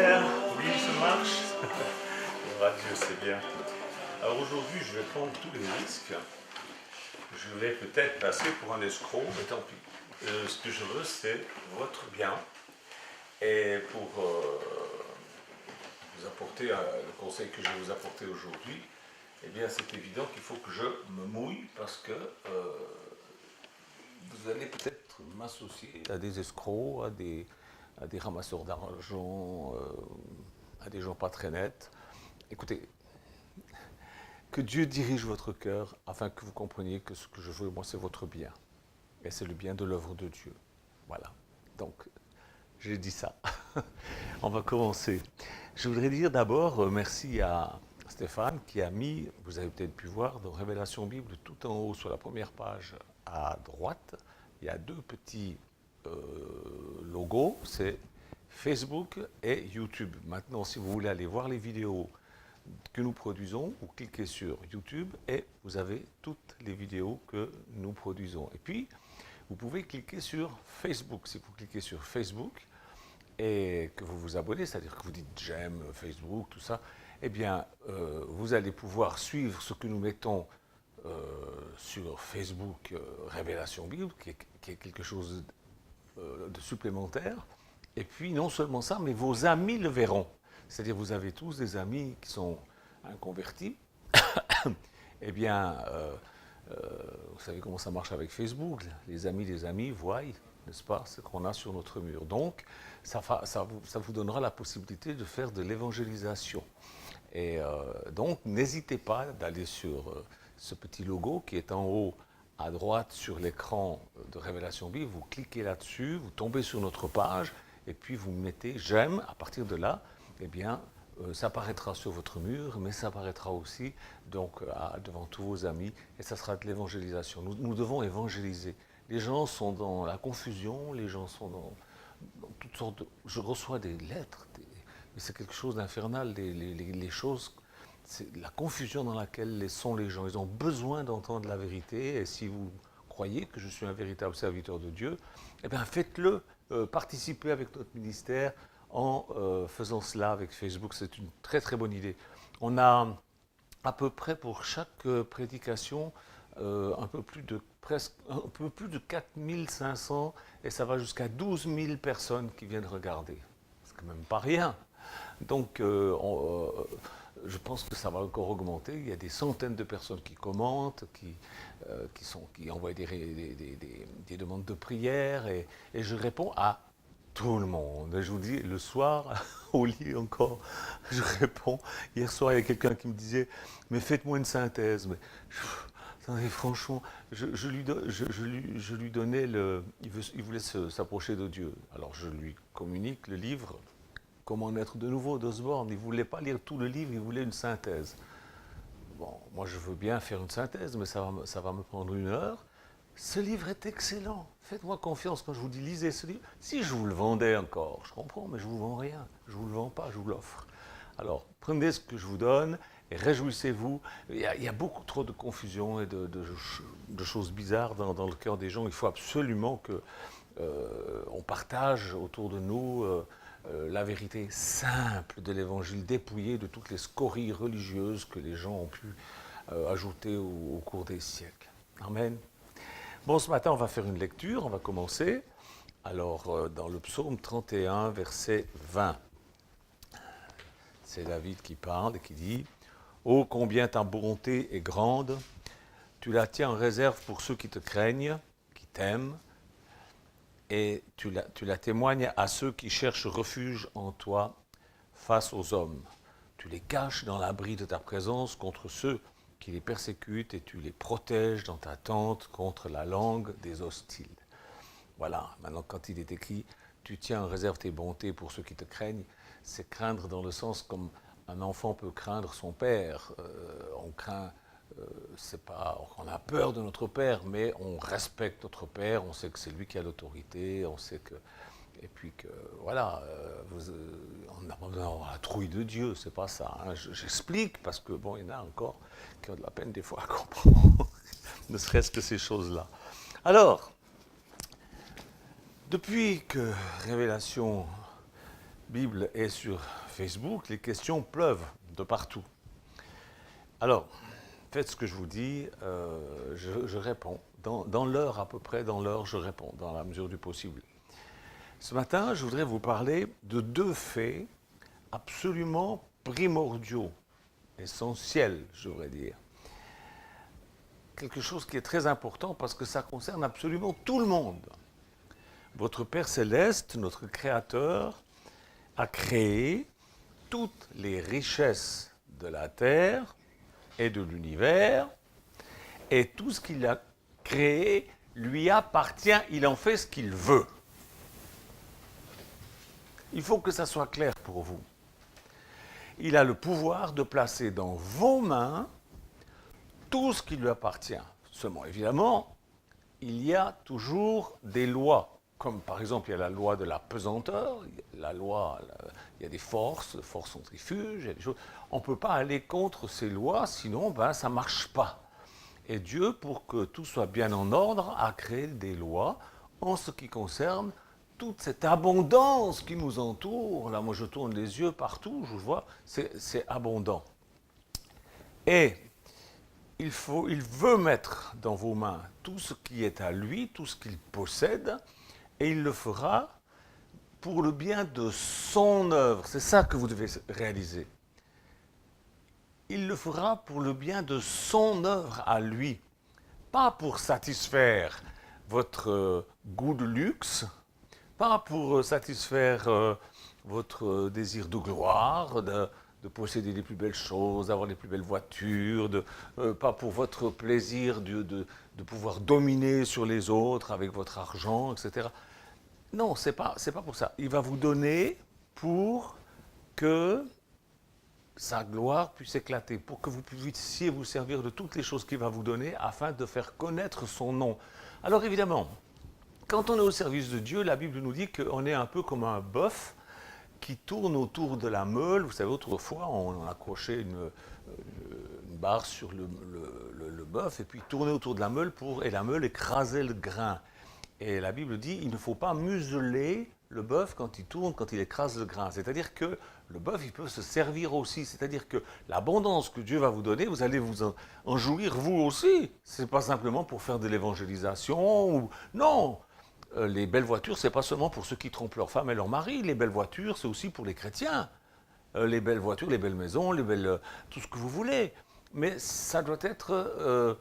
Super, oui, ça marche. La radio, c'est bien. Alors aujourd'hui, je vais prendre tous les risques. Je vais peut-être passer pour un escroc, mais tant pis. Ce que je veux, c'est votre bien. Et pour vous apporter le conseil que je vais vous apporter aujourd'hui, eh bien, c'est évident qu'il faut que je me mouille parce que vous allez peut-être m'associer à des escrocs, à des ramasseurs d'argent, à des gens pas très nets. Écoutez, que Dieu dirige votre cœur afin que vous compreniez que ce que je veux, moi, c'est votre bien. Et c'est le bien de l'œuvre de Dieu. Voilà. Donc, j'ai dit ça. On va commencer. Je voudrais dire d'abord merci à Stéphane qui a mis, vous avez peut-être pu voir, dans Révélation Bible, tout en haut sur la première page à droite, il y a deux petits logos, c'est Facebook et YouTube. Maintenant, si vous voulez aller voir les vidéos que nous produisons, vous cliquez sur YouTube et vous avez toutes les vidéos que nous produisons. Et puis, vous pouvez cliquer sur Facebook. Si vous cliquez sur Facebook et que vous vous abonnez, c'est-à-dire que vous dites j'aime Facebook, tout ça, eh bien, vous allez pouvoir suivre ce que nous mettons sur Facebook Révélation Bible, qui est quelque chose de supplémentaire. Et puis, non seulement ça, mais vos amis le verront. C'est-à-dire, vous avez tous des amis qui sont inconvertis. Eh bien, vous savez comment ça marche avec Facebook. Les amis voient, n'est-ce pas, ce qu'on a sur notre mur. Donc, ça vous donnera la possibilité de faire de l'évangélisation. Et donc, n'hésitez pas d'aller sur ce petit logo qui est en haut à droite sur l'écran de Révélation Bible. Vous cliquez là-dessus, vous tombez sur notre page et puis vous mettez j'aime. À partir de là, eh bien, ça apparaîtra sur votre mur, mais ça apparaîtra aussi donc, devant tous vos amis et ça sera de l'évangélisation. Nous devons évangéliser. Les gens sont dans la confusion, les gens sont dans toutes sortes de... Je reçois des lettres, mais c'est quelque chose d'infernal, les choses... C'est la confusion dans laquelle sont les gens. Ils ont besoin d'entendre la vérité et si vous croyez que je suis un véritable serviteur de Dieu, eh bien faites-le, participez avec notre ministère en faisant cela avec Facebook. C'est une très très bonne idée. On a à peu près pour chaque prédication un peu plus de 4500 et ça va jusqu'à 12 000 personnes qui viennent regarder. C'est quand même pas rien. Donc je pense que ça va encore augmenter. Il y a des centaines de personnes qui commentent, qui envoient des demandes de prière et je réponds à tout le monde. Je vous dis, le soir, au lit encore, je réponds. Hier soir, il y a quelqu'un qui me disait, mais faites-moi une synthèse. Mais, attendez, franchement, je lui donnais il voulait s'approcher de Dieu. Alors je lui communique le livre, Comment naître de nouveau d'Osborne. Il ne voulait pas lire tout le livre, il voulait une synthèse. Bon, moi je veux bien faire une synthèse, mais ça va me prendre 1 heure. Ce livre est excellent. Faites-moi confiance quand je vous dis lisez ce livre. Si je vous le vendais encore, je comprends, mais je ne vous vends rien. Je ne vous le vends pas, je vous l'offre. Alors, prenez ce que je vous donne et réjouissez-vous. Il y a beaucoup trop de confusion et de choses bizarres dans le cœur des gens. Il faut absolument qu'on partage autour de nous la vérité simple de l'évangile, dépouillée de toutes les scories religieuses que les gens ont pu ajouter au cours des siècles. Amen. Bon, ce matin, on va faire une lecture, on va commencer. Alors, dans le psaume 31, verset 20, c'est David qui parle et qui dit « Ô combien ta bonté est grande, tu la tiens en réserve pour ceux qui te craignent, qui t'aiment, et tu la témoignes à ceux qui cherchent refuge en toi face aux hommes. Tu les caches dans l'abri de ta présence contre ceux qui les persécutent et tu les protèges dans ta tente contre la langue des hostiles. » Voilà, maintenant quand il est écrit « Tu tiens en réserve tes bontés pour ceux qui te craignent », c'est craindre dans le sens comme un enfant peut craindre son père. On craint, c'est pas, on a peur de notre père, mais on respecte notre père, on sait que c'est lui qui a l'autorité, on sait que... Et puis que, voilà, on n'a pas besoin d'avoir la trouille de Dieu, c'est pas ça. Hein. J'explique parce que, bon, il y en a encore qui ont de la peine des fois à comprendre, ne serait-ce que ces choses-là. Alors, depuis que Révélation Bible et sur Facebook, les questions pleuvent de partout. Alors, faites ce que je vous dis, je réponds. Dans l'heure à peu près, dans l'heure, je réponds, dans la mesure du possible. Ce matin, je voudrais vous parler de deux faits absolument primordiaux, essentiels, je devrais dire. Quelque chose qui est très important parce que ça concerne absolument tout le monde. Votre Père Céleste, notre Créateur, a créé toutes les richesses de la terre et de l'univers, et tout ce qu'il a créé lui appartient, il en fait ce qu'il veut. Il faut que ça soit clair pour vous. Il a le pouvoir de placer dans vos mains tout ce qui lui appartient. Seulement, évidemment, il y a toujours des lois. Comme par exemple, il y a la loi de la pesanteur, il y a des forces centrifuges, il y a des choses. On ne peut pas aller contre ces lois, sinon ça ne marche pas. Et Dieu, pour que tout soit bien en ordre, a créé des lois en ce qui concerne toute cette abondance qui nous entoure. Là, moi, je tourne les yeux partout, je vois, c'est abondant. Et il veut mettre dans vos mains tout ce qui est à lui, tout ce qu'il possède, et il le fera pour le bien de son œuvre. C'est ça que vous devez réaliser. Il le fera pour le bien de son œuvre à lui, pas pour satisfaire votre goût de luxe, pas pour satisfaire votre désir de gloire, de posséder les plus belles choses, d'avoir les plus belles voitures, pas pour votre plaisir de pouvoir dominer sur les autres avec votre argent, etc. Non, c'est pas pour ça. Il va vous donner pour que sa gloire puisse éclater, pour que vous puissiez vous servir de toutes les choses qu'il va vous donner afin de faire connaître son nom. Alors évidemment, quand on est au service de Dieu, la Bible nous dit qu'on est un peu comme un bœuf qui tourne autour de la meule. Vous savez, autrefois, on accrochait une barre sur le bœuf et puis tournait autour de la meule et la meule écrasait le grain. Et la Bible dit il ne faut pas museler le bœuf quand il tourne, quand il écrase le grain. C'est-à-dire que le bœuf, il peut se servir aussi. C'est-à-dire que l'abondance que Dieu va vous donner, vous allez vous en jouir vous aussi. Ce n'est pas simplement pour faire de l'évangélisation. Non, les belles voitures, ce n'est pas seulement pour ceux qui trompent leur femme et leur mari. Les belles voitures, c'est aussi pour les chrétiens. Les belles voitures, les belles maisons, tout ce que vous voulez. Mais ça doit être...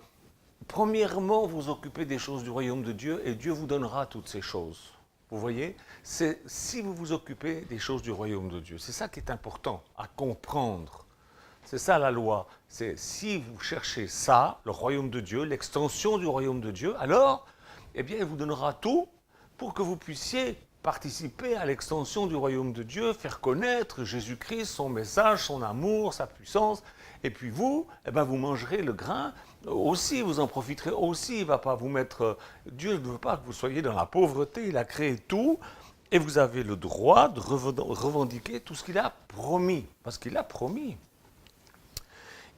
premièrement, vous occupez des choses du royaume de Dieu et Dieu vous donnera toutes ces choses. Vous voyez, c'est si vous vous occupez des choses du royaume de Dieu. C'est ça qui est important à comprendre. C'est ça la loi. C'est si vous cherchez ça, le royaume de Dieu, l'extension du royaume de Dieu, alors, eh bien, il vous donnera tout pour que vous puissiez participer à l'extension du royaume de Dieu, faire connaître Jésus-Christ, son message, son amour, sa puissance. Et puis vous, eh bien, vous mangerez le grain aussi, vous en profiterez aussi. Il ne va pas vous mettre... Dieu ne veut pas que vous soyez dans la pauvreté. Il a créé tout et vous avez le droit de revendiquer tout ce qu'il a promis. Parce qu'il a promis.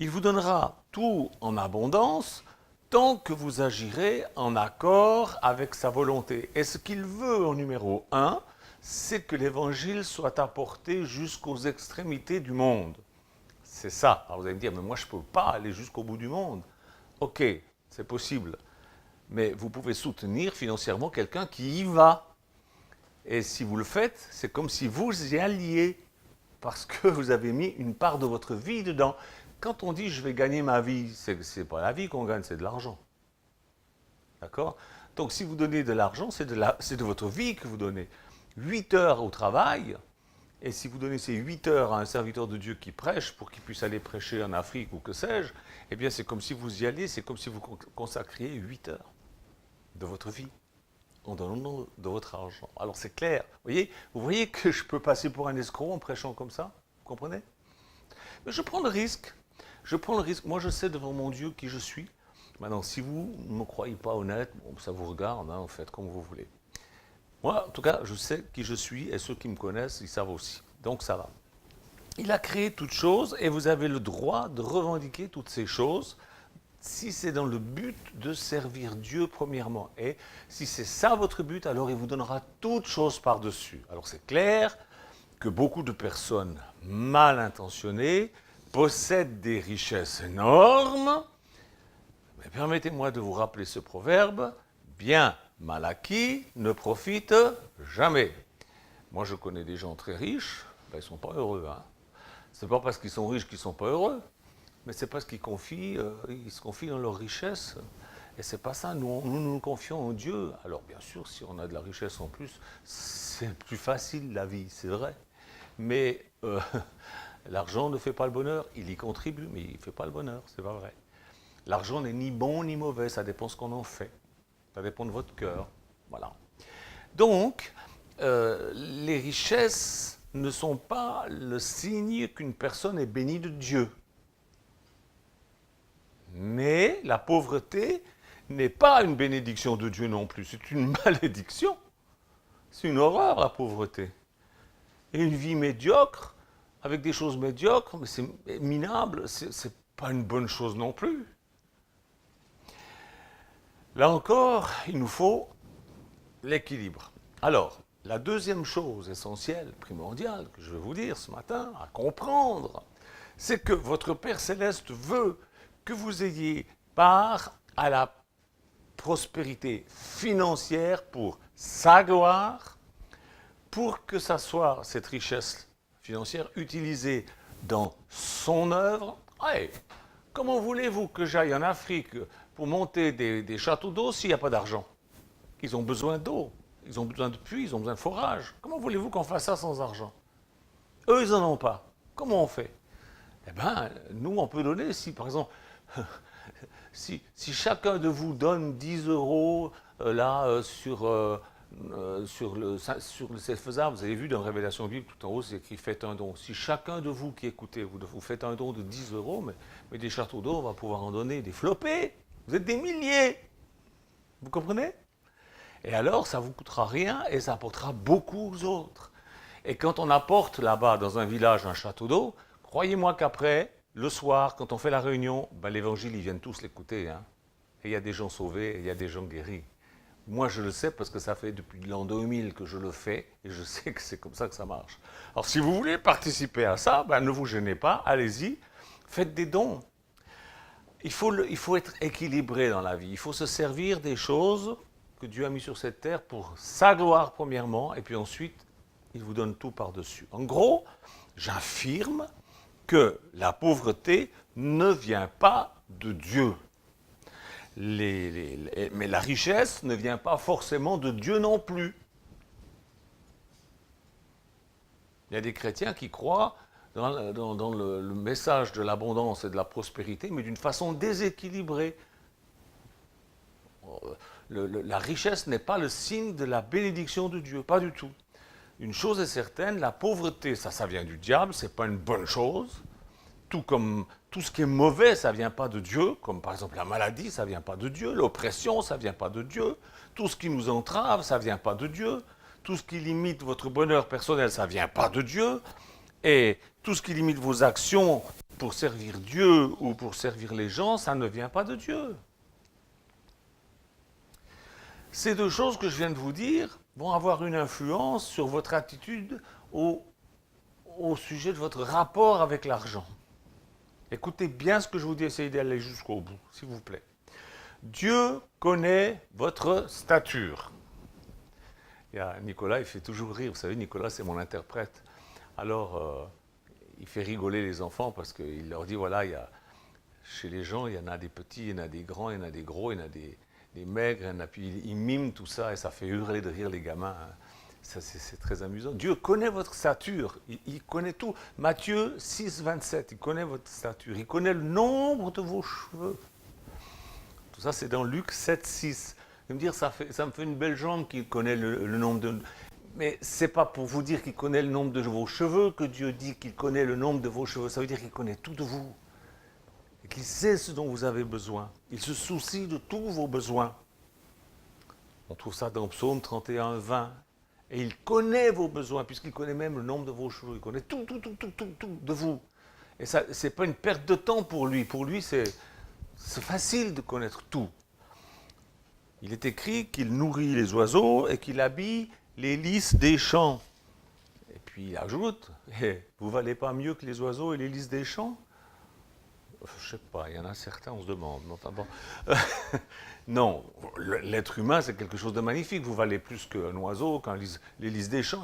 Il vous donnera tout en abondance tant que vous agirez en accord avec sa volonté. Et ce qu'il veut en numéro 1, c'est que l'évangile soit apporté jusqu'aux extrémités du monde. C'est ça. Alors vous allez me dire, mais moi je ne peux pas aller jusqu'au bout du monde. Ok, c'est possible. Mais vous pouvez soutenir financièrement quelqu'un qui y va. Et si vous le faites, c'est comme si vous y alliez. Parce que vous avez mis une part de votre vie dedans. Quand on dit je vais gagner ma vie, c'est pas la vie qu'on gagne, c'est de l'argent. D'accord? Donc si vous donnez de l'argent, c'est de votre vie que vous donnez. 8 heures au travail, et si vous donnez ces 8 heures à un serviteur de Dieu qui prêche, pour qu'il puisse aller prêcher en Afrique ou que sais-je, eh bien c'est comme si vous y alliez, c'est comme si vous consacriez 8 heures de votre vie en donnant de votre argent. Alors c'est clair. Vous voyez que je peux passer pour un escroc en prêchant comme ça? Vous comprenez? Mais je prends le risque. Je prends le risque. Moi, je sais devant mon Dieu qui je suis. Maintenant, si vous ne me croyez pas honnête, bon, ça vous regarde, hein, faites comme vous voulez. Moi, en tout cas, je sais qui je suis et ceux qui me connaissent, ils savent aussi. Donc, ça va. Il a créé toutes choses et vous avez le droit de revendiquer toutes ces choses si c'est dans le but de servir Dieu premièrement. Et si c'est ça votre but, alors il vous donnera toutes choses par-dessus. Alors, c'est clair que beaucoup de personnes mal intentionnées possèdent des richesses énormes. Mais permettez-moi de vous rappeler ce proverbe, bien mal acquis ne profite jamais. Moi, je connais des gens très riches, ben, ils ne sont pas heureux. Hein. Ce n'est pas parce qu'ils sont riches qu'ils ne sont pas heureux, mais c'est parce qu'ils ils se confient dans leur richesse. Et c'est pas ça, nous confions en Dieu. Alors bien sûr, si on a de la richesse en plus, c'est plus facile la vie, c'est vrai. Mais l'argent ne fait pas le bonheur, il y contribue, mais il ne fait pas le bonheur, c'est pas vrai. L'argent n'est ni bon ni mauvais, ça dépend ce qu'on en fait. Ça dépend de votre cœur. Voilà. Donc, les richesses ne sont pas le signe qu'une personne est bénie de Dieu. Mais la pauvreté n'est pas une bénédiction de Dieu non plus, c'est une malédiction. C'est une horreur, la pauvreté. Et une vie médiocre, avec des choses médiocres, mais c'est minable, c'est pas une bonne chose non plus. Là encore, il nous faut l'équilibre. Alors, la deuxième chose essentielle, primordiale, que je vais vous dire ce matin, à comprendre, c'est que votre Père Céleste veut que vous ayez part à la prospérité financière pour sa gloire, pour que ça soit cette richesse financière utilisée dans son œuvre. Hey, comment voulez-vous que j'aille en Afrique pour monter des châteaux d'eau s'il n'y a pas d'argent? Ils ont besoin d'eau, ils ont besoin de puits, ils ont besoin de forage. Comment voulez-vous qu'on fasse ça sans argent? Eux, ils n'en ont pas. Comment on fait? Eh bien, nous, on peut donner, si par exemple, si chacun de vous donne 10 euros c'est faisable, vous avez vu dans Révélation Bible, tout en haut, c'est écrit faites un don. Si chacun de vous qui écoutez, vous faites un don de 10 euros, mais des châteaux d'eau, on va pouvoir en donner des flopées. Vous êtes des milliers. Vous comprenez? Et alors, ça ne vous coûtera rien et ça apportera beaucoup aux autres. Et quand on apporte là-bas, dans un village, un château d'eau, croyez-moi qu'après, le soir, quand on fait la réunion, ben, l'évangile, ils viennent tous l'écouter. Hein. Et il y a des gens sauvés, et il y a des gens guéris. Moi, je le sais parce que ça fait depuis l'an 2000 que je le fais et je sais que c'est comme ça que ça marche. Alors, si vous voulez participer à ça, ben, ne vous gênez pas, allez-y, faites des dons. Il faut être équilibré dans la vie. Il faut se servir des choses que Dieu a mis sur cette terre pour sa gloire, premièrement, et puis ensuite, il vous donne tout par-dessus. En gros, j'affirme que la pauvreté ne vient pas de Dieu. Mais la richesse ne vient pas forcément de Dieu non plus. Il y a des chrétiens qui croient dans le message de l'abondance et de la prospérité, mais d'une façon déséquilibrée. La richesse n'est pas le signe de la bénédiction de Dieu, pas du tout. Une chose est certaine, la pauvreté, ça vient du diable, c'est pas une bonne chose. Tout comme tout ce qui est mauvais, ça ne vient pas de Dieu, comme par exemple la maladie, ça ne vient pas de Dieu, l'oppression, ça ne vient pas de Dieu, tout ce qui nous entrave, ça ne vient pas de Dieu, tout ce qui limite votre bonheur personnel, ça ne vient pas de Dieu, et tout ce qui limite vos actions pour servir Dieu ou pour servir les gens, ça ne vient pas de Dieu. Ces deux choses que je viens de vous dire vont avoir une influence sur votre attitude au sujet de votre rapport avec l'argent. Écoutez bien ce que je vous dis, essayez d'aller jusqu'au bout, s'il vous plaît. Dieu connaît votre stature. Il y a Nicolas, il fait toujours rire. Vous savez, Nicolas, c'est mon interprète. Alors, il fait rigoler les enfants parce qu'il leur dit, voilà, chez les gens, il y en a des petits, il y en a des grands, il y en a des gros, il y en a des maigres, puis il mime tout ça et ça fait hurler de rire les gamins. Hein. C'est très amusant. Dieu connaît votre stature, il connaît tout. Matthieu 6, 27, il connaît votre stature, il connaît le nombre de vos cheveux. Tout ça, c'est dans Luc 7, 6. Vous me dire, ça me fait une belle jambe qu'il connaît le nombre de... Mais ce n'est pas pour vous dire qu'il connaît le nombre de vos cheveux que Dieu dit qu'il connaît le nombre de vos cheveux. Ça veut dire qu'il connaît tout de vous. Et qu'il sait ce dont vous avez besoin. Il se soucie de tous vos besoins. On trouve ça dans Psaume 31, 20. Et il connaît vos besoins, puisqu'il connaît même le nombre de vos cheveux. Il connaît tout de vous. Et ça, ce n'est pas une perte de temps pour lui. Pour lui, c'est facile de connaître tout. Il est écrit qu'il nourrit les oiseaux et qu'il habille les lys des champs. Et puis il ajoute, vous ne valez pas mieux que les oiseaux et les lys des champs? Je ne sais pas, il y en a certains, on se demande. Notamment. Non, l'être humain, c'est quelque chose de magnifique. Vous valez plus qu'un oiseau, les lys des champs.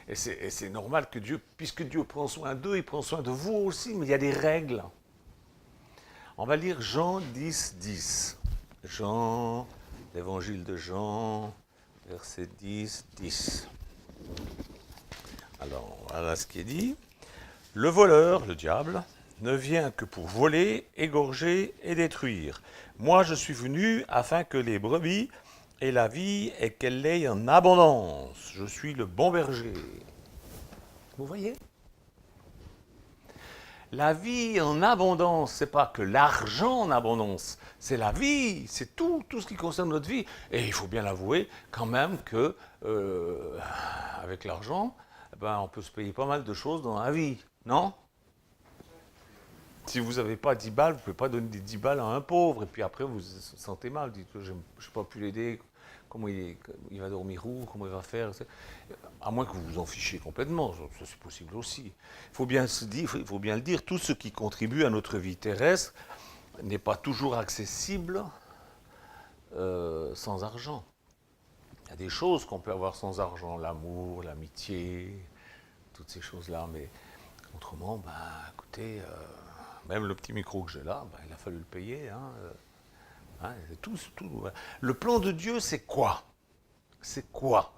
Et c'est normal que Dieu, puisque Dieu prend soin d'eux, il prend soin de vous aussi, mais il y a des règles. On va lire Jean 10, 10. Jean, l'évangile de Jean, verset 10, 10. Alors, voilà ce qui est dit. Le voleur, le diable, ne vient que pour voler, égorger et détruire. Moi, je suis venu afin que les brebis aient la vie et qu'elles l'aient en abondance. Je suis le bon berger. Vous voyez? La vie en abondance, c'est pas que l'argent en abondance, c'est la vie, c'est tout ce qui concerne notre vie. Et il faut bien l'avouer quand même que avec l'argent, on peut se payer pas mal de choses dans la vie, non? Si vous n'avez pas 10 balles, vous ne pouvez pas donner des 10 balles à un pauvre, et puis après vous vous sentez mal, dites je n'ai pas pu l'aider, comment il va dormir où, comment il va faire, à moins que vous vous en fichiez complètement, ça c'est possible aussi. Il faut bien le dire, tout ce qui contribue à notre vie terrestre n'est pas toujours accessible sans argent. Il y a des choses qu'on peut avoir sans argent, l'amour, l'amitié, toutes ces choses-là, mais autrement, écoutez, même le petit micro que j'ai là, il a fallu le payer. Tout. Le plan de Dieu, c'est quoi? C'est quoi?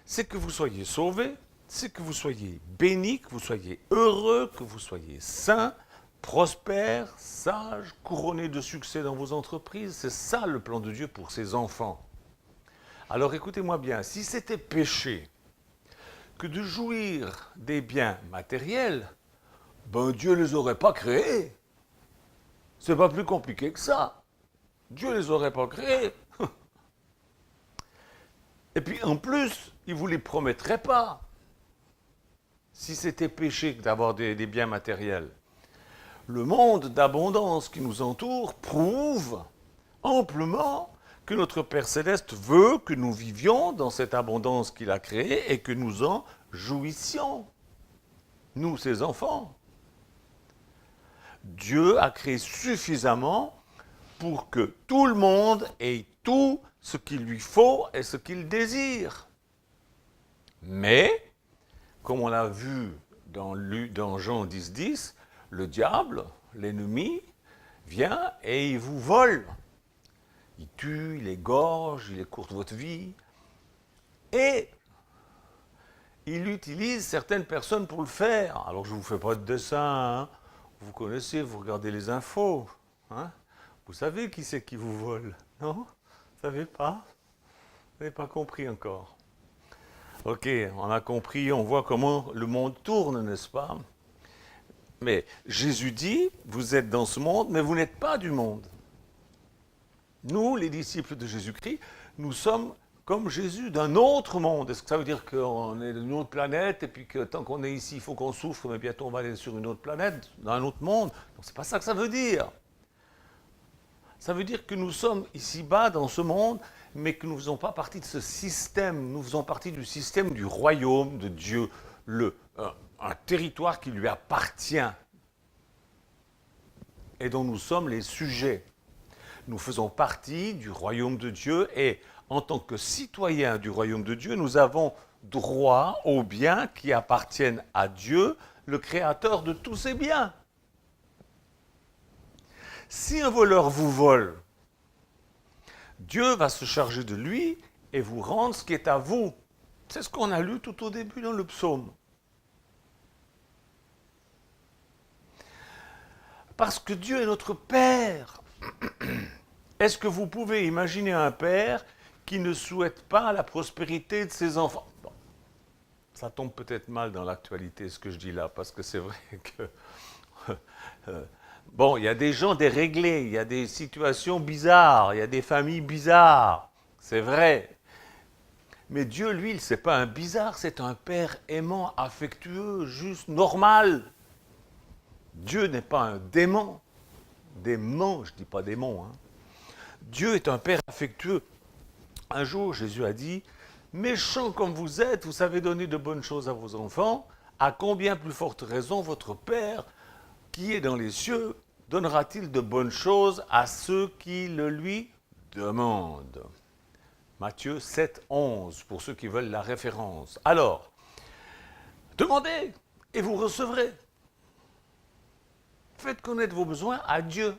C'est que vous soyez sauvés, c'est que vous soyez bénis, que vous soyez heureux, que vous soyez saints, prospères, sages, couronnés de succès dans vos entreprises. C'est ça le plan de Dieu pour ses enfants. Alors écoutez-moi bien, si c'était péché que de jouir des biens matériels, Dieu ne les aurait pas créés. C'est pas plus compliqué que ça. Dieu ne les aurait pas créés. Et puis en plus, il ne vous les promettrait pas. Si c'était péché d'avoir des biens matériels. Le monde d'abondance qui nous entoure prouve amplement que notre Père Céleste veut que nous vivions dans cette abondance qu'il a créée et que nous en jouissions. Nous, ses enfants. Dieu a créé suffisamment pour que tout le monde ait tout ce qu'il lui faut et ce qu'il désire. Mais, comme on l'a vu dans Jean 10, 10, le diable, l'ennemi, vient et il vous vole. Il tue, il égorge, il écourte votre vie. Et il utilise certaines personnes pour le faire. Alors je ne vous fais pas de dessin, vous connaissez, vous regardez les infos. Vous savez qui c'est qui vous vole, non? Vous ne savez pas? Vous n'avez pas compris encore. Ok, on a compris, on voit comment le monde tourne, n'est-ce pas? Mais Jésus dit, vous êtes dans ce monde, mais vous n'êtes pas du monde. Nous, les disciples de Jésus-Christ, nous sommes comme Jésus d'un autre monde. Est-ce que ça veut dire qu'on est d'une autre planète et puis que tant qu'on est ici, il faut qu'on souffre, mais bientôt on va aller sur une autre planète, dans un autre monde? Non, c'est pas ça que ça veut dire. Ça veut dire que nous sommes ici-bas dans ce monde, mais que nous ne faisons pas partie de ce système. Nous faisons partie du système du royaume de Dieu, un territoire qui lui appartient et dont nous sommes les sujets. Nous faisons partie du royaume de Dieu et en tant que citoyens du royaume de Dieu, nous avons droit aux biens qui appartiennent à Dieu, le créateur de tous ces biens. Si un voleur vous vole, Dieu va se charger de lui et vous rendre ce qui est à vous. C'est ce qu'on a lu tout au début dans le psaume. Parce que Dieu est notre Père. Est-ce que vous pouvez imaginer un père qui ne souhaite pas la prospérité de ses enfants? Bon, ça tombe peut-être mal dans l'actualité ce que je dis là, parce que c'est vrai que... Bon, il y a des gens déréglés, il y a des situations bizarres, il y a des familles bizarres, c'est vrai. Mais Dieu, lui, c'est pas un bizarre, c'est un père aimant, affectueux, juste, normal. Dieu n'est pas un démon. Démon, je ne dis pas démon. Dieu est un père affectueux. Un jour, Jésus a dit, méchants comme vous êtes, vous savez donner de bonnes choses à vos enfants, à combien plus forte raison votre Père, qui est dans les cieux, donnera-t-il de bonnes choses à ceux qui le lui demandent? Matthieu 7, 11, pour ceux qui veulent la référence. Alors, demandez et vous recevrez. Faites connaître vos besoins à Dieu.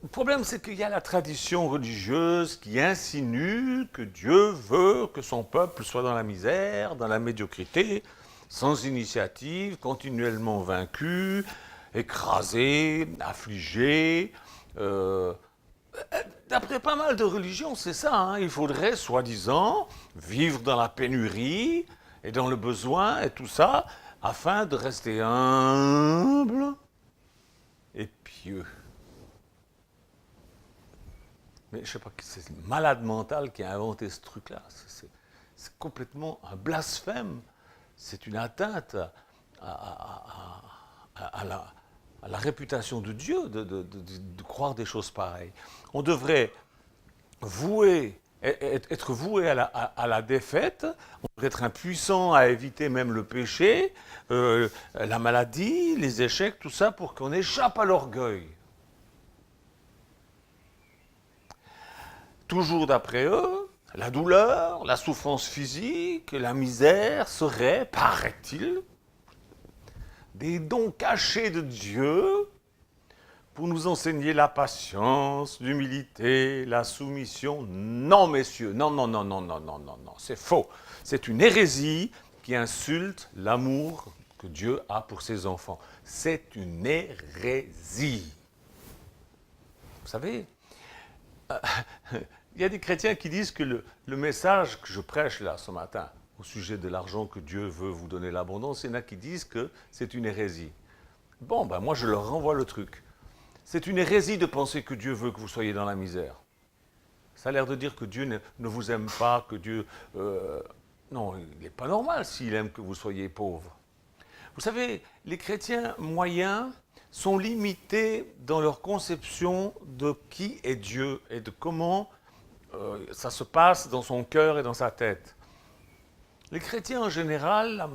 Le problème, c'est qu'il y a la tradition religieuse qui insinue que Dieu veut que son peuple soit dans la misère, dans la médiocrité, sans initiative, continuellement vaincu, écrasé, affligé. D'après pas mal de religions, c'est ça. Hein. Il faudrait, soi-disant, vivre dans la pénurie et dans le besoin et tout ça, afin de rester humble et pieux. Mais je ne sais pas, c'est une malade mentale qui a inventé ce truc-là. C'est complètement un blasphème. C'est une atteinte à la réputation de Dieu de croire des choses pareilles. On devrait être voué à la défaite, on devrait être impuissant à éviter même le péché, la maladie, les échecs, tout ça, pour qu'on échappe à l'orgueil. Toujours d'après eux, la douleur, la souffrance physique, la misère seraient, paraît-il, des dons cachés de Dieu pour nous enseigner la patience, l'humilité, la soumission. Non, messieurs, non, non, non, non, non, non, non, non, c'est faux. C'est une hérésie qui insulte l'amour que Dieu a pour ses enfants. C'est une hérésie. Vous savez, il y a des chrétiens qui disent que le message que je prêche là ce matin, au sujet de l'argent que Dieu veut vous donner l'abondance, il y en a qui disent que c'est une hérésie. Bon, ben moi je leur renvoie le truc. C'est une hérésie de penser que Dieu veut que vous soyez dans la misère. Ça a l'air de dire que Dieu ne vous aime pas, que Dieu... non, il n'est pas normal s'il aime que vous soyez pauvre. Vous savez, les chrétiens moyens sont limités dans leur conception de qui est Dieu et de comment ça se passe dans son cœur et dans sa tête. Les chrétiens en général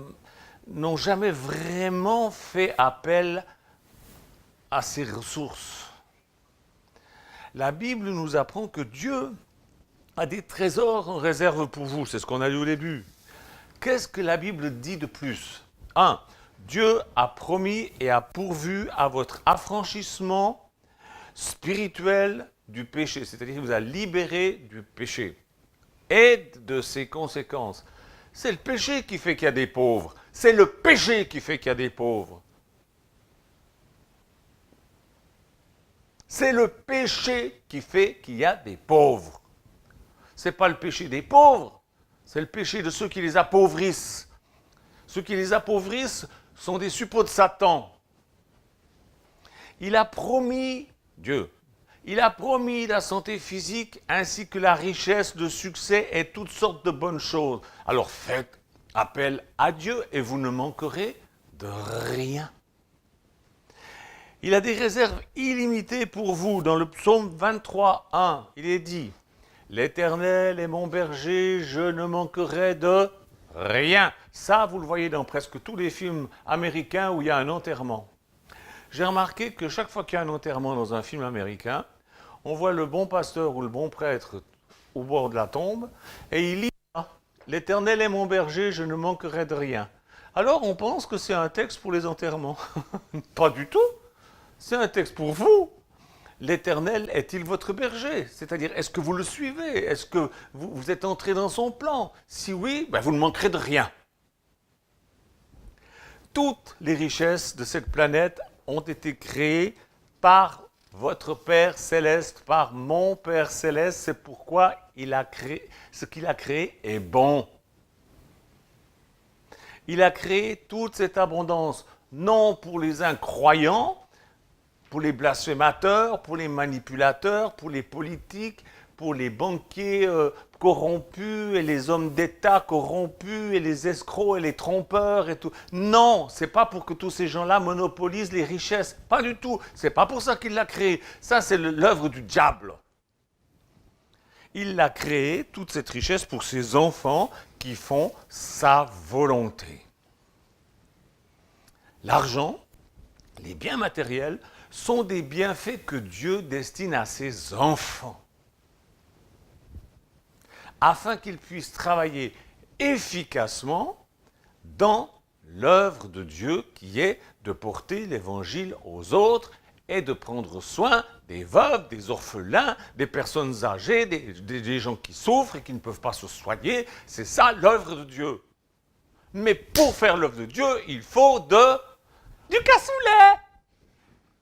n'ont jamais vraiment fait appel à ces ressources. La Bible nous apprend que Dieu a des trésors en réserve pour vous, c'est ce qu'on a lu au début. Qu'est-ce que la Bible dit de plus? 1. Dieu a promis et a pourvu à votre affranchissement spirituel du péché, c'est-à-dire qu'il vous a libéré du péché et de ses conséquences. C'est le péché qui fait qu'il y a des pauvres. C'est le péché qui fait qu'il y a des pauvres. C'est le péché qui fait qu'il y a des pauvres. Ce n'est pas le péché des pauvres, c'est le péché de ceux qui les appauvrissent. Ceux qui les appauvrissent sont des suppôts de Satan. Il a promis, Dieu, il a promis la santé physique ainsi que la richesse, le succès et toutes sortes de bonnes choses. Alors faites appel à Dieu et vous ne manquerez de rien. Il a des réserves illimitées pour vous. Dans le psaume 23, 1, il est dit « L'Éternel est mon berger, je ne manquerai de rien. » Ça, vous le voyez dans presque tous les films américains où il y a un enterrement. J'ai remarqué que chaque fois qu'il y a un enterrement dans un film américain, on voit le bon pasteur ou le bon prêtre au bord de la tombe et il lit « L'Éternel est mon berger, je ne manquerai de rien. » Alors on pense que c'est un texte pour les enterrements. Pas du tout. C'est un texte pour vous. L'Éternel est-il votre berger? C'est-à-dire, est-ce que vous le suivez? Est-ce que vous êtes entré dans son plan? Si oui, ben vous ne manquerez de rien. Toutes les richesses de cette planète ont été créées par votre Père Céleste, par mon Père Céleste. C'est pourquoi il a créé, ce qu'il a créé est bon. Il a créé toute cette abondance, non pour les incroyants, pour les blasphémateurs, pour les manipulateurs, pour les politiques, pour les banquiers corrompus et les hommes d'État corrompus et les escrocs et les trompeurs et tout. Non, c'est pas pour que tous ces gens-là monopolisent les richesses. Pas du tout. C'est pas pour ça qu'il l'a créé. Ça, c'est l'œuvre du diable. Il a créé toute cette richesse pour ses enfants qui font sa volonté. L'argent, les biens matériels, sont des bienfaits que Dieu destine à ses enfants, afin qu'ils puissent travailler efficacement dans l'œuvre de Dieu qui est de porter l'évangile aux autres et de prendre soin des veuves, des orphelins, des personnes âgées, des gens qui souffrent et qui ne peuvent pas se soigner. C'est ça l'œuvre de Dieu. Mais pour faire l'œuvre de Dieu, il faut du cassoulet.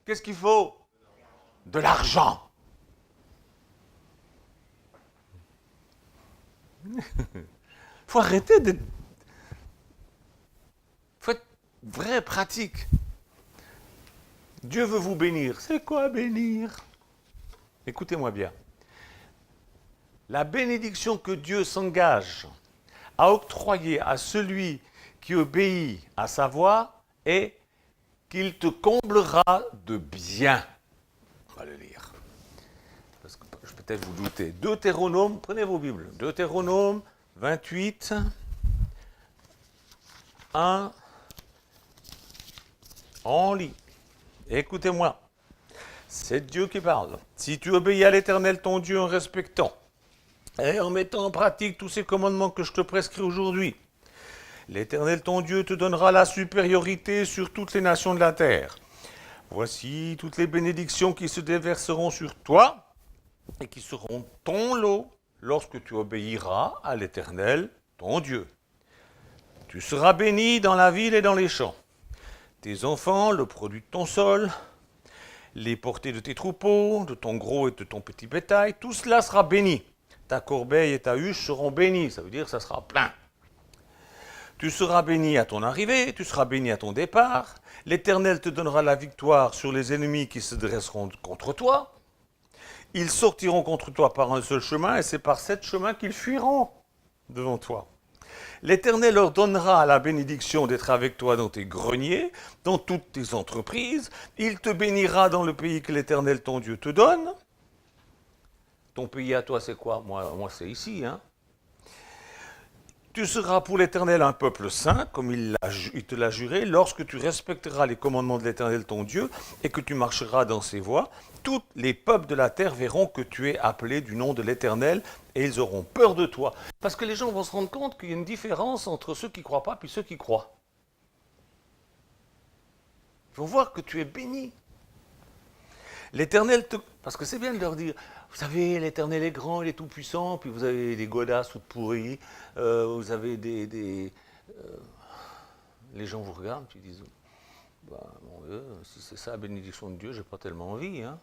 Qu'est-ce qu'il faut? De l'argent. Il faut arrêter de... Il faut être vrai, pratique. Dieu veut vous bénir. C'est quoi bénir? Écoutez-moi bien. La bénédiction que Dieu s'engage à octroyer à celui qui obéit à sa voix est qu'il te comblera de bien. On va le lire. Parce que peut-être vous doutez. Deutéronome, prenez vos Bibles. Deutéronome 28, 1. On lit. Écoutez-moi. C'est Dieu qui parle. Si tu obéis à l'Éternel ton Dieu en respectant et en mettant en pratique tous ces commandements que je te prescris aujourd'hui, l'Éternel ton Dieu te donnera la supériorité sur toutes les nations de la terre. Voici toutes les bénédictions qui se déverseront sur toi et qui seront ton lot lorsque tu obéiras à l'Éternel ton Dieu. Tu seras béni dans la ville et dans les champs. Tes enfants, le produit de ton sol, les portées de tes troupeaux, de ton gros et de ton petit bétail, tout cela sera béni. Ta corbeille et ta huche seront bénies, ça veut dire que ça sera plein. Tu seras béni à ton arrivée, tu seras béni à ton départ. L'Éternel te donnera la victoire sur les ennemis qui se dresseront contre toi. Ils sortiront contre toi par un seul chemin, et c'est par cet chemin qu'ils fuiront devant toi. L'Éternel leur donnera la bénédiction d'être avec toi dans tes greniers, dans toutes tes entreprises. Il te bénira dans le pays que l'Éternel ton Dieu te donne. Ton pays à toi, c'est quoi? Moi c'est ici, hein. Tu seras pour l'Éternel un peuple saint, comme il te l'a juré, lorsque tu respecteras les commandements de l'Éternel ton Dieu et que tu marcheras dans ses voies. Tous les peuples de la terre verront que tu es appelé du nom de l'Éternel et ils auront peur de toi. Parce que les gens vont se rendre compte qu'il y a une différence entre ceux qui ne croient pas et ceux qui croient. Ils vont voir que tu es béni. L'Éternel te... Parce que c'est bien de leur dire, vous savez, l'Éternel est grand, il est tout puissant, puis vous avez des godasses toutes pourries, vous avez les gens vous regardent, puis ils disent, bah, mon Dieu, si c'est ça la bénédiction de Dieu, j'ai pas tellement envie. Hein.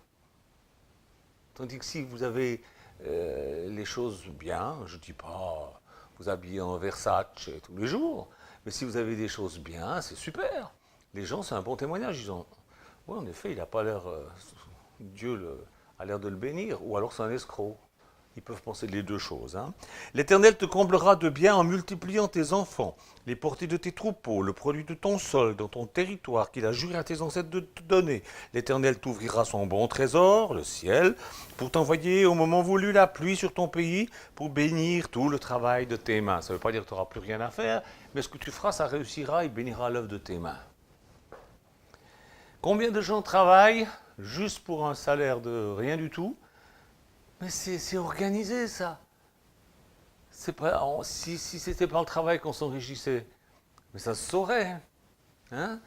Tandis que si vous avez les choses bien, je ne dis pas vous habillez en Versace tous les jours, mais si vous avez des choses bien, c'est super. Les gens, c'est un bon témoignage, ils disent, oui, en effet, il n'a pas l'air... Dieu a l'air de le bénir, ou alors c'est un escroc. Ils peuvent penser les deux choses. Hein. L'Éternel te comblera de bien en multipliant tes enfants, les portées de tes troupeaux, le produit de ton sol, dans ton territoire qu'il a juré à tes ancêtres de te donner. L'Éternel t'ouvrira son bon trésor, le ciel, pour t'envoyer au moment voulu la pluie sur ton pays, pour bénir tout le travail de tes mains. Ça ne veut pas dire que tu n'auras plus rien à faire, mais ce que tu feras, ça réussira, il bénira l'œuvre de tes mains. Combien de gens travaillent juste pour un salaire de rien du tout? Mais c'est organisé, ça. C'est pas, si c'était par le travail qu'on s'enrichissait, mais ça se saurait. Hein?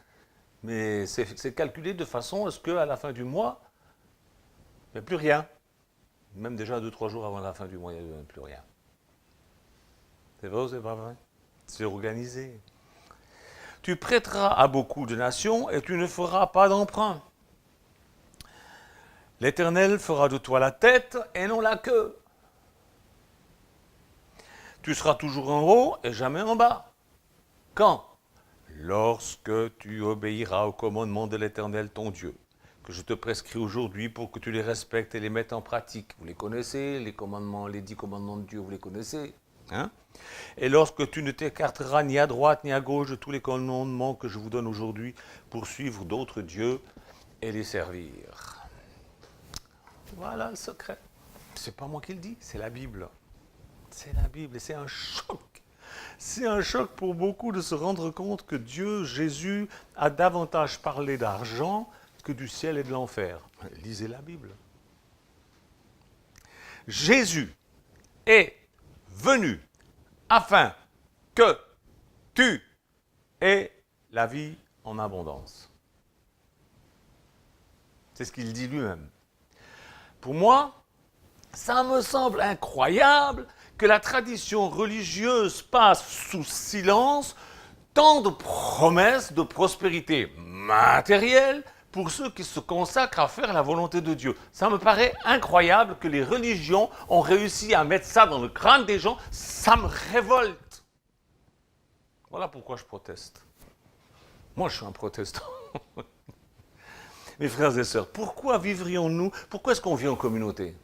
Mais c'est calculé de façon à ce qu'à la fin du mois, il n'y a plus rien. Même déjà 2-3 jours avant la fin du mois, il n'y a plus rien. C'est vrai ou c'est pas vrai? C'est organisé. Tu prêteras à beaucoup de nations et tu ne feras pas d'emprunt. L'Éternel fera de toi la tête et non la queue. Tu seras toujours en haut et jamais en bas. Quand? Lorsque tu obéiras au commandement de l'Éternel ton Dieu, que je te prescris aujourd'hui pour que tu les respectes et les mettes en pratique. Vous les connaissez, les commandements, les 10 commandements de Dieu, vous les connaissez. Hein? Et lorsque tu ne t'écarteras ni à droite ni à gauche de tous les commandements que je vous donne aujourd'hui pour suivre d'autres dieux et les servir. Voilà le secret. C'est pas moi qui le dis, c'est la Bible. C'est la Bible et c'est un choc. C'est un choc pour beaucoup de se rendre compte que Dieu, Jésus, a davantage parlé d'argent que du ciel et de l'enfer. Lisez la Bible. Jésus est venu afin que tu aies la vie en abondance. C'est ce qu'il dit lui-même. Pour moi, ça me semble incroyable que la tradition religieuse passe sous silence tant de promesses de prospérité matérielle pour ceux qui se consacrent à faire la volonté de Dieu. Ça me paraît incroyable que les religions ont réussi à mettre ça dans le crâne des gens. Ça me révolte. Voilà pourquoi je proteste. Moi, je suis un protestant. Mes frères et sœurs, pourquoi vivrions-nous? Pourquoi est-ce qu'on vit en communauté?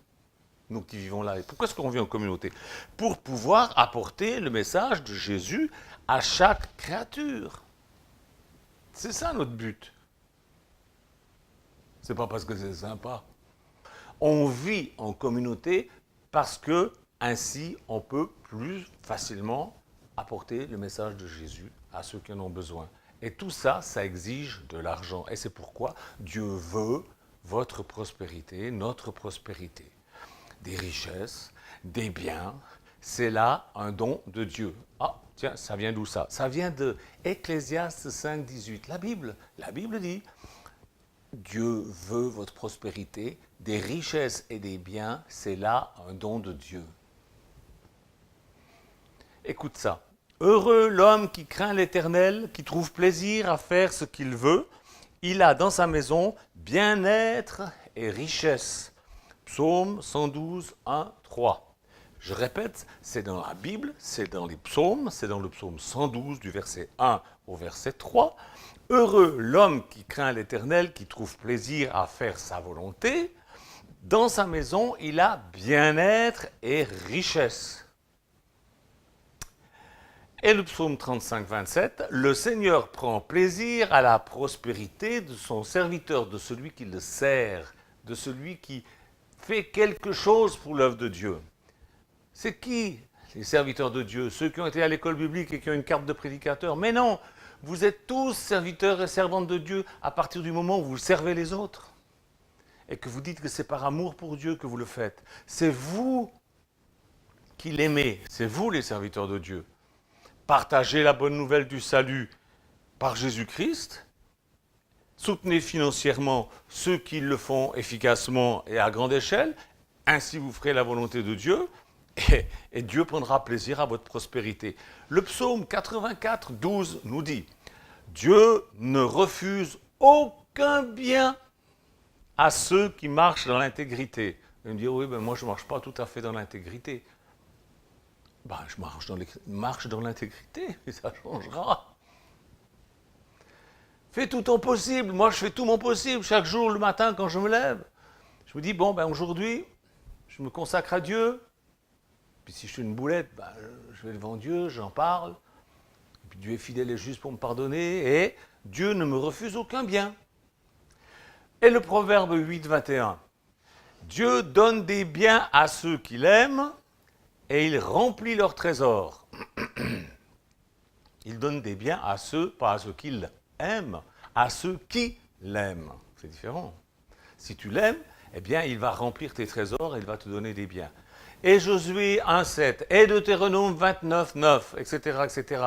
Nous qui vivons là, pourquoi est-ce qu'on vit en communauté? Pour pouvoir apporter le message de Jésus à chaque créature. C'est ça notre but. C'est pas parce que c'est sympa. On vit en communauté parce que ainsi on peut plus facilement apporter le message de Jésus à ceux qui en ont besoin. Et tout ça, ça exige de l'argent. Et c'est pourquoi Dieu veut votre prospérité, notre prospérité. Des richesses, des biens, c'est là un don de Dieu. Ah, tiens, ça vient d'où ça? Ça vient de Ecclésiaste 5, 18. La Bible dit, Dieu veut votre prospérité, des richesses et des biens, c'est là un don de Dieu. Écoute ça. Heureux l'homme qui craint l'Éternel, qui trouve plaisir à faire ce qu'il veut. Il a dans sa maison bien-être et richesse. Psaume 112, 1, 3. Je répète, c'est dans la Bible, c'est dans les psaumes, c'est dans le psaume 112 du verset 1 au verset 3. Heureux l'homme qui craint l'Éternel, qui trouve plaisir à faire sa volonté. Dans sa maison, il a bien-être et richesse. Et le psaume 35, 27, le Seigneur prend plaisir à la prospérité de son serviteur, de celui qui le sert, de celui qui fait quelque chose pour l'œuvre de Dieu. C'est qui les serviteurs de Dieu? Ceux qui ont été à l'école biblique et qui ont une carte de prédicateur? Mais non, vous êtes tous serviteurs et servantes de Dieu à partir du moment où vous servez les autres. Et que vous dites que c'est par amour pour Dieu que vous le faites. C'est vous qui l'aimez, c'est vous les serviteurs de Dieu. Partagez la bonne nouvelle du salut par Jésus-Christ. Soutenez financièrement ceux qui le font efficacement et à grande échelle. Ainsi, vous ferez la volonté de Dieu et Dieu prendra plaisir à votre prospérité. Le psaume 84, 12 nous dit « Dieu ne refuse aucun bien à ceux qui marchent dans l'intégrité. » Vous me dire « Oui, moi je ne marche pas tout à fait dans l'intégrité. » Je marche dans l'intégrité, et ça changera. Fais tout ton possible. Moi, je fais tout mon possible. Chaque jour, le matin, quand je me lève, je me dis, aujourd'hui, je me consacre à Dieu. Puis si je suis une boulette, je vais devant Dieu, j'en parle. Et puis Dieu est fidèle et juste pour me pardonner. Et Dieu ne me refuse aucun bien. Et le proverbe 8, 21. Dieu donne des biens à ceux qui l'aiment, et il remplit leurs trésors. Il donne des biens à ceux, pas à ceux qu'il aime, à ceux qui l'aiment. C'est différent. Si tu l'aimes, eh bien, il va remplir tes trésors et il va te donner des biens. Et Josué 1,7, et Deutéronome 29, 9, etc., etc.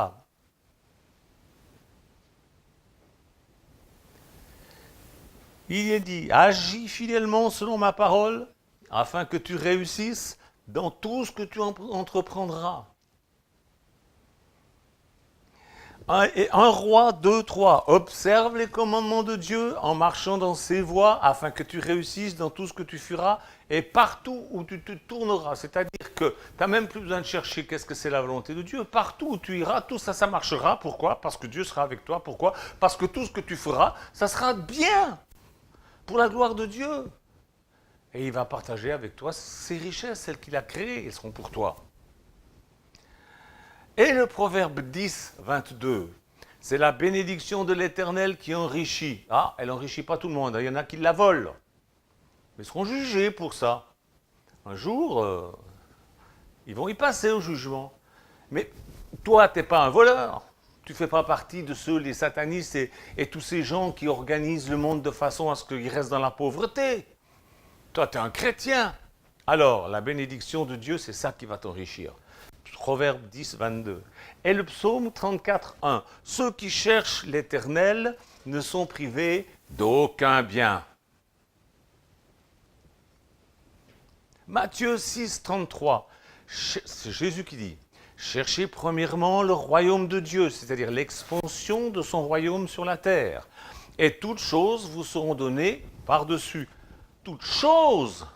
Il est dit, agis fidèlement selon ma parole, afin que tu réussisses dans tout ce que tu entreprendras. Et 1 Roi 2, 3. Observe les commandements de Dieu en marchant dans ses voies afin que tu réussisses dans tout ce que tu feras et partout où tu te tourneras. C'est-à-dire que tu n'as même plus besoin de chercher qu'est-ce que c'est la volonté de Dieu. Partout où tu iras, tout ça, ça marchera. Pourquoi? Parce que Dieu sera avec toi. Pourquoi? Parce que tout ce que tu feras, ça sera bien pour la gloire de Dieu. Et il va partager avec toi ses richesses, celles qu'il a créées, elles seront pour toi. Et le proverbe 10, 22, c'est la bénédiction de l'Éternel qui enrichit. Elle n'enrichit pas tout le monde, il y en a qui la volent. Mais ils seront jugés pour ça. Un jour, ils vont y passer au jugement. Mais toi, tu n'es pas un voleur. Tu ne fais pas partie de ceux, les satanistes et tous ces gens qui organisent le monde de façon à ce qu'il reste dans la pauvreté. Toi, tu es un chrétien. Alors, la bénédiction de Dieu, c'est ça qui va t'enrichir. Proverbe 10, 22. Et le psaume 34, 1. Ceux qui cherchent l'Éternel ne sont privés d'aucun bien. Matthieu 6, 33. C'est Jésus qui dit, cherchez premièrement le royaume de Dieu, c'est-à-dire l'expansion de son royaume sur la terre. Et toutes choses vous seront données par-dessus. Toutes choses,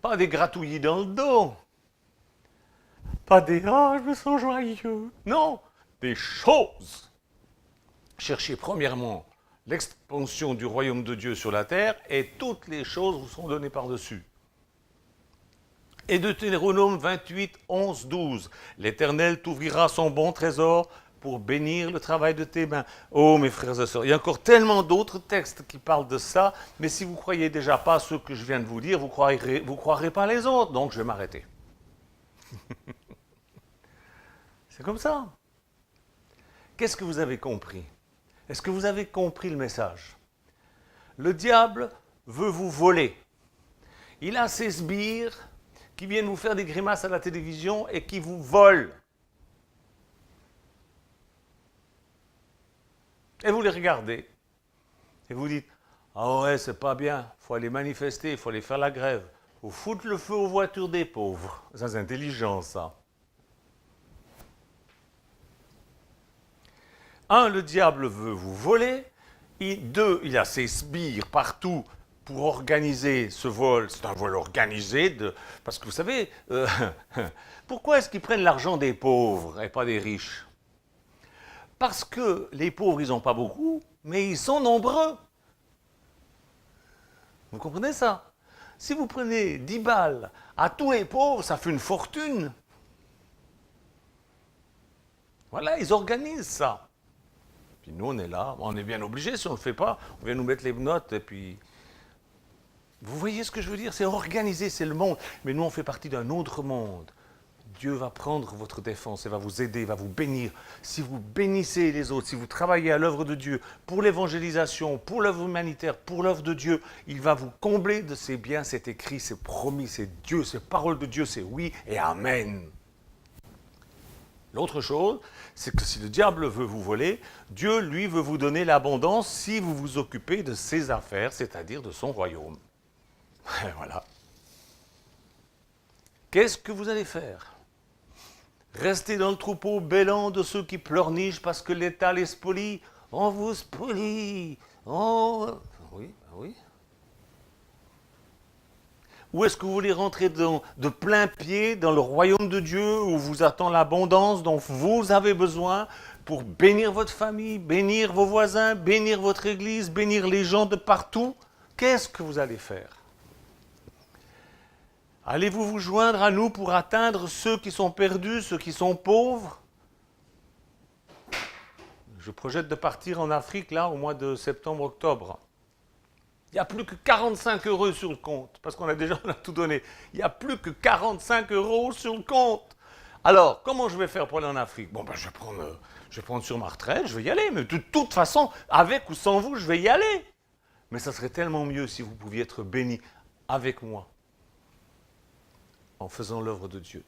pas des gratouillis dans le dos. Pas des « ah, je me sens joyeux ». Non, des choses. Cherchez premièrement l'expansion du royaume de Dieu sur la terre et toutes les choses vous seront données par-dessus. Et de Deutéronome 28, 11, 12. L'Éternel t'ouvrira son bon trésor pour bénir le travail de tes mains. Oh, mes frères et sœurs, il y a encore tellement d'autres textes qui parlent de ça, mais si vous ne croyez déjà pas ce que je viens de vous dire, vous ne croirez pas les autres, donc je vais m'arrêter. C'est comme ça. Qu'est-ce que vous avez compris? Est-ce que vous avez compris le message? Le diable veut vous voler. Il a ses sbires qui viennent vous faire des grimaces à la télévision et qui vous volent. Et vous les regardez. Et vous dites, ah ouais, c'est pas bien, il faut aller manifester, il faut aller faire la grève. Il faut foutre le feu aux voitures des pauvres. Ça, c'est intelligent, ça. Un, le diable veut vous voler. Et deux, il a ses sbires partout pour organiser ce vol. C'est un vol organisé. Parce que vous savez, pourquoi est-ce qu'ils prennent l'argent des pauvres et pas des riches? Parce que les pauvres, ils n'ont pas beaucoup, mais ils sont nombreux. Vous comprenez ça? Si vous prenez 10 balles à tous les pauvres, ça fait une fortune. Voilà, ils organisent ça. Puis nous, on est là, on est bien obligés, si on ne le fait pas, on vient nous mettre les notes, et puis... Vous voyez ce que je veux dire? C'est organisé, c'est le monde. Mais nous, on fait partie d'un autre monde. Dieu va prendre votre défense et va vous aider, va vous bénir. Si vous bénissez les autres, si vous travaillez à l'œuvre de Dieu, pour l'évangélisation, pour l'œuvre humanitaire, pour l'œuvre de Dieu, il va vous combler de ses biens, c'est écrit, c'est promis, c'est Dieu, c'est parole de Dieu, c'est oui et amen. L'autre chose, c'est que si le diable veut vous voler, Dieu, lui, veut vous donner l'abondance si vous vous occupez de ses affaires, c'est-à-dire de son royaume. Et voilà. Qu'est-ce que vous allez faire? Rester dans le troupeau bêlant de ceux qui pleurnichent parce que l'État les spolie? On vous spolie. Oui, oui. Ou est-ce que vous voulez rentrer de plein pied dans le royaume de Dieu où vous attend l'abondance dont vous avez besoin pour bénir votre famille, bénir vos voisins, bénir votre église, bénir les gens de partout? Qu'est-ce que vous allez faire? Allez-vous vous joindre à nous pour atteindre ceux qui sont perdus, ceux qui sont pauvres? Je projette de partir en Afrique là au mois de septembre-octobre. Il n'y a plus que 45 € sur le compte, parce qu'on a déjà tout donné. Il n'y a plus que 45 € sur le compte. Alors, comment je vais faire pour aller en Afrique? Bon, ben, je vais prendre sur ma retraite, je vais y aller. Mais de toute façon, avec ou sans vous, je vais y aller. Mais ça serait tellement mieux si vous pouviez être bénis avec moi, en faisant l'œuvre de Dieu.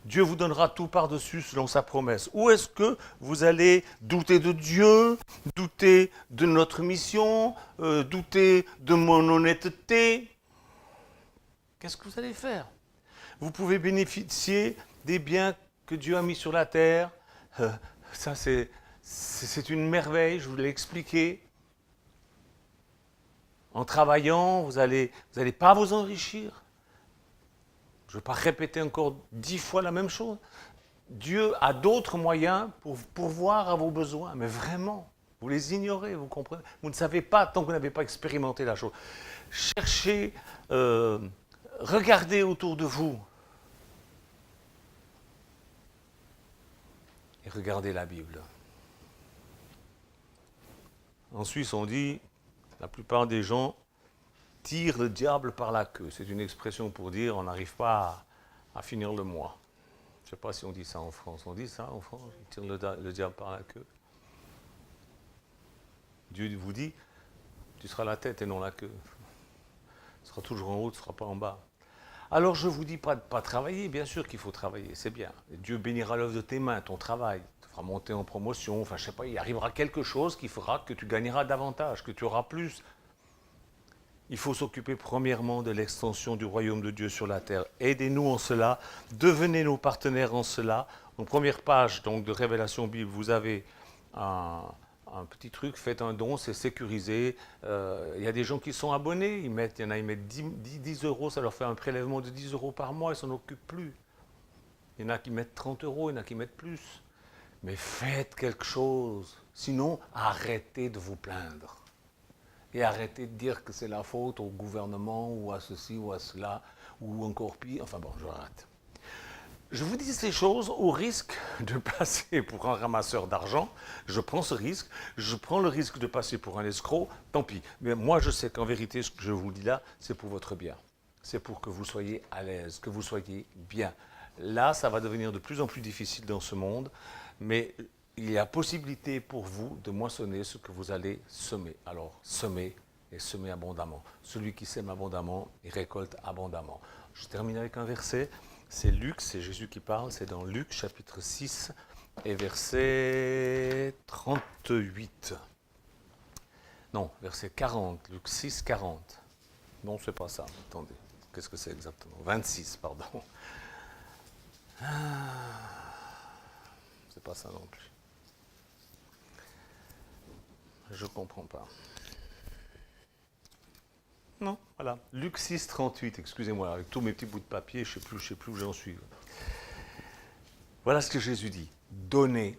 Dieu vous donnera tout par-dessus selon sa promesse. Ou est-ce que vous allez douter de Dieu, douter de notre mission, douter de mon honnêteté? Qu'est-ce que vous allez faire? Vous pouvez bénéficier des biens que Dieu a mis sur la terre. Ça, c'est une merveille, je vous l'ai expliqué. En travaillant, vous allez pas vous enrichir. Je ne vais pas répéter encore 10 fois la même chose. Dieu a d'autres moyens pour pourvoir à vos besoins, mais vraiment, vous les ignorez, vous comprenez? Vous ne savez pas tant que vous n'avez pas expérimenté la chose. Cherchez, regardez autour de vous et regardez la Bible. En Suisse, on dit, la plupart des gens tire le diable par la queue. C'est une expression pour dire on n'arrive pas à finir le mois. Je ne sais pas si on dit ça en France. On dit ça en France, il tire le diable par la queue. Dieu vous dit, tu seras la tête et non la queue. Tu seras toujours en haut, tu ne seras pas en bas. Alors je ne vous dis pas de ne pas travailler, bien sûr qu'il faut travailler, c'est bien. Dieu bénira l'œuvre de tes mains, ton travail, te fera monter en promotion, enfin je ne sais pas, il arrivera quelque chose qui fera que tu gagneras davantage, que tu auras plus. Il faut s'occuper premièrement de l'extension du royaume de Dieu sur la terre. Aidez-nous en cela, devenez nos partenaires en cela. En première page donc, de Révélation Bible, vous avez un petit truc, faites un don, c'est sécurisé. Il y a des gens qui sont abonnés, il y en a, ils mettent 10 euros, ça leur fait un prélèvement de 10 euros par mois, ils ne s'en occupent plus. Il y en a qui mettent 30 euros, il y en a qui mettent plus. Mais faites quelque chose, sinon arrêtez de vous plaindre. Et arrêtez de dire que c'est la faute au gouvernement ou à ceci ou à cela, ou encore pire, enfin bon, je rate. Je vous dis ces choses au risque de passer pour un ramasseur d'argent. Je prends ce risque. Je prends le risque de passer pour un escroc. Tant pis. Mais moi, je sais qu'en vérité, ce que je vous dis là, c'est pour votre bien. C'est pour que vous soyez à l'aise, que vous soyez bien. Là, ça va devenir de plus en plus difficile dans ce monde. Mais il y a possibilité pour vous de moissonner ce que vous allez semer. Alors, semez et semez abondamment. Celui qui sème abondamment, il récolte abondamment. Je termine avec un verset. C'est Luc, c'est Jésus qui parle, c'est dans Luc chapitre 6 et verset 38. Non, verset 40, Luc 6, 40. Non, c'est pas ça, attendez. Qu'est-ce que c'est exactement? 26, pardon. C'est pas ça non plus. Je comprends pas. Non, voilà. Luc 6, 38, excusez-moi, avec tous mes petits bouts de papier, je ne sais plus où j'en suis. Voilà ce que Jésus dit. Donnez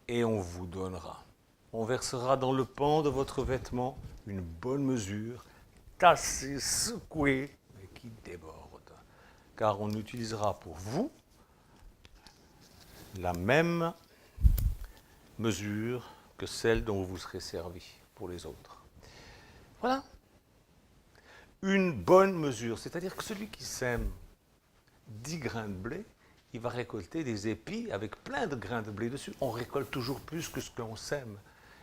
et on vous donnera. On versera dans le pan de votre vêtement une bonne mesure, tassée, secouée, mais qui déborde. Car on utilisera pour vous la même mesure que celle dont vous serez servi pour les autres. Voilà. Une bonne mesure, c'est-à-dire que celui qui sème 10 grains de blé, il va récolter des épis avec plein de grains de blé dessus. On récolte toujours plus que ce qu'on sème.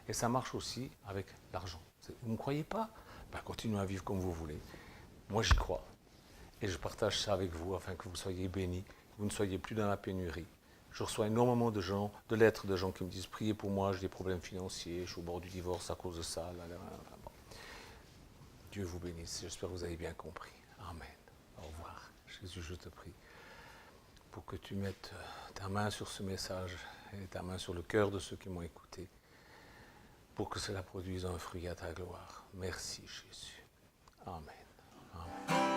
Et ça marche aussi avec l'argent. Vous ne croyez pas? Ben, continuez à vivre comme vous voulez. Moi, j'y crois. Et je partage ça avec vous afin que vous soyez bénis, que vous ne soyez plus dans la pénurie. Je reçois énormément de lettres de gens qui me disent « Priez pour moi, j'ai des problèmes financiers, je suis au bord du divorce à cause de ça. » Bon. Dieu vous bénisse. J'espère que vous avez bien compris. Amen. Au revoir. Jésus, je te prie pour que tu mettes ta main sur ce message et ta main sur le cœur de ceux qui m'ont écouté, pour que cela produise un fruit à ta gloire. Merci, Jésus. Amen. Amen.